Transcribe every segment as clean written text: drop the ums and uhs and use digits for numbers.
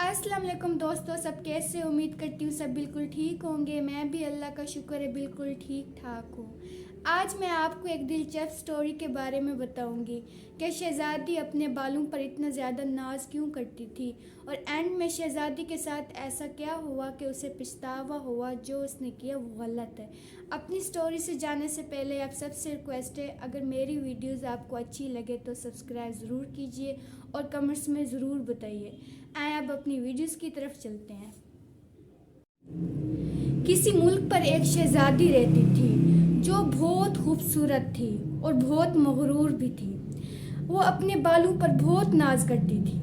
अस्सलाम वालेकुम दोस्तों, सब कैसे? उम्मीद करती हूँ सब बिल्कुल ठीक होंगे। मैं भी अल्लाह का शुक्र है बिल्कुल ठीक ठाक हूँ। आज मैं आपको एक दिलचस्प स्टोरी के बारे में बताऊंगी कि शहज़ादी अपने बालों पर इतना ज़्यादा नाज क्यों करती थी और एंड में शहज़ादी के साथ ऐसा क्या हुआ कि उसे पछतावा हुआ जो उसने किया वो गलत है। अपनी स्टोरी से जाने से पहले आप सबसे रिक्वेस्ट है, अगर मेरी वीडियोज़ आपको अच्छी लगे तो सब्सक्राइब ज़रूर कीजिए और कमेंट्स में ज़रूर बताइए। आए अब अपनी वीडियोस की तरफ चलते हैं। किसी मुल्क पर एक शहजादी रहती थी जो बहुत खूबसूरत थी और बहुत मगरूर भी थी। वो अपने बालों पर बहुत नाज करती थी।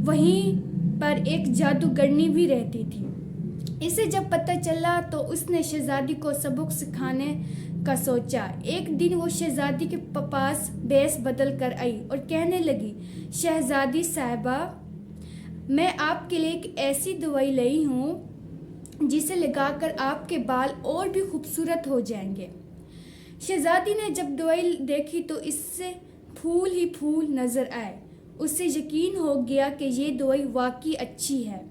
वहीं पर एक जादूगरनी भी रहती थी। इसे जब पता चला तो उसने शहजादी को सबक सिखाने का सोचा। एक दिन वो शहजादी के पास भेस बदल कर आई और कहने लगी, शहजादी साहिबा, मैं आपके लिए एक ऐसी दवाई लाई हूँ जिसे लगाकर आपके बाल और भी खूबसूरत हो जाएंगे। शहजादी ने जब दवाई देखी तो इससे फूल ही फूल नजर आए। उसे यकीन हो गया कि ये दवाई वाकई अच्छी है।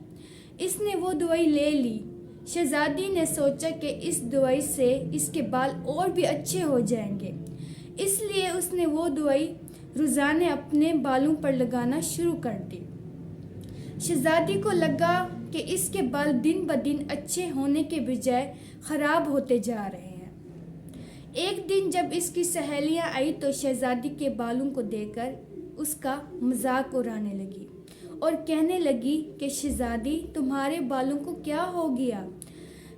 इसने वो दवाई ले ली। शहजादी ने सोचा कि इस दवाई से इसके बाल और भी अच्छे हो जाएंगे, इसलिए उसने वो दवाई रोज़ाना अपने बालों पर लगाना शुरू कर दी। शहजादी को लगा कि इसके बाल दिन ब दिन अच्छे होने के बजाय ख़राब होते जा रहे हैं। एक दिन जब इसकी सहेलियां आई तो शहजादी के बालों को देखकर उसका मजाक उड़ाने लगी और कहने लगी कि शहजादी, तुम्हारे बालों को क्या हो गया?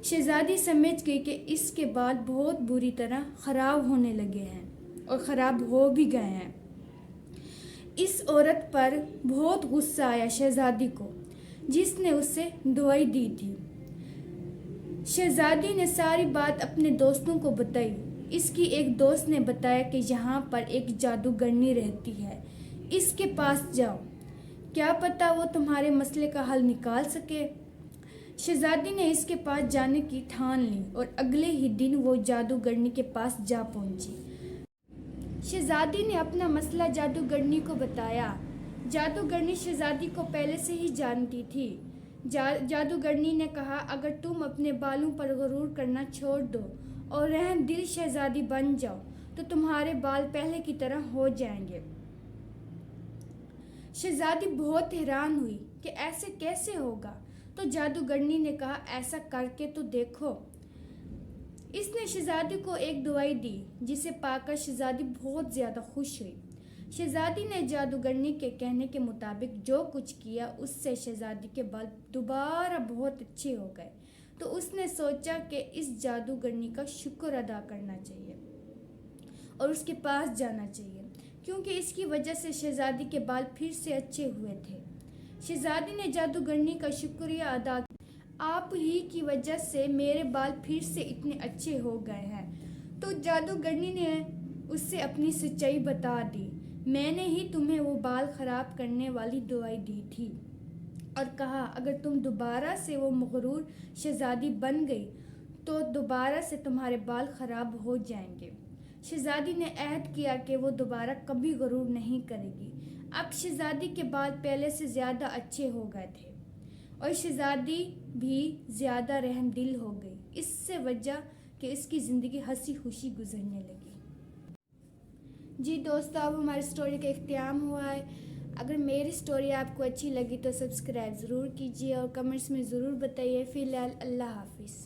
शहजादी समझ गई कि इसके बाल बहुत बुरी तरह ख़राब होने लगे हैं और ख़राब हो भी गए हैं। इस औरत पर बहुत गुस्सा आया शहजादी को, जिसने उसे दवाई दी थी। शहजादी ने सारी बात अपने दोस्तों को बताई। इसकी एक दोस्त ने बताया कि यहाँ पर एक जादूगरनी रहती है, इसके पास जाओ, क्या पता वो तुम्हारे मसले का हल निकाल सके। शहजादी ने इसके पास जाने की ठान ली और अगले ही दिन वो जादूगरनी के पास जा पहुंची। शहजादी ने अपना मसला जादूगरनी को बताया। जादूगरनी शहजादी को पहले से ही जानती थी। जादूगरनी ने कहा, अगर तुम अपने बालों पर गरूर करना छोड़ दो और रहम दिल शहजादी बन जाओ तो तुम्हारे बाल पहले की तरह हो जाएंगे। शहजादी बहुत हैरान हुई कि ऐसे कैसे होगा, तो जादूगरनी ने कहा, ऐसा करके तो देखो। इसने शहजादी को एक दवाई दी, जिसे पाकर शहजादी बहुत ज़्यादा खुश हुई। शहजादी ने जादूगरनी के कहने के मुताबिक जो कुछ किया, उससे शहजादी के बाल दोबारा बहुत अच्छे हो गए। तो उसने सोचा कि इस जादूगरनी का शुक्र अदा करना चाहिए और उसके पास जाना चाहिए, क्योंकि इसकी वजह से शहजादी के बाल फिर से अच्छे हुए थे। शहजादी ने जादूगरनी का शुक्रिया अदा किया। आप ही की वजह से मेरे बाल फिर से इतने अच्छे हो गए हैं। तो जादूगरनी ने उससे अपनी सच्चाई बता दी। मैंने ही तुम्हें वो बाल खराब करने वाली दवाई दी थी और कहा, अगर तुम दोबारा से वो मगरूर शहजादी बन गई तो दोबारा से तुम्हारे बाल खराब हो जाएंगे। शहजादी ने अहद किया कि वो दोबारा कभी गरूर नहीं करेगी। अब शहजादी के बाल पहले से ज़्यादा अच्छे हो गए थे और शहजादी भी ज़्यादा रहमदिल हो गई। इससे वजह कि इसकी ज़िंदगी हंसी खुशी गुजरने लगी। जी दोस्तों, अब हमारी स्टोरी का इख्तिताम हुआ है। अगर मेरी स्टोरी आपको अच्छी लगी तो सब्सक्राइब ज़रूर कीजिए और कमेंट्स में ज़रूर बताइए। फ़िलहाल अल्लाह हाफिज़।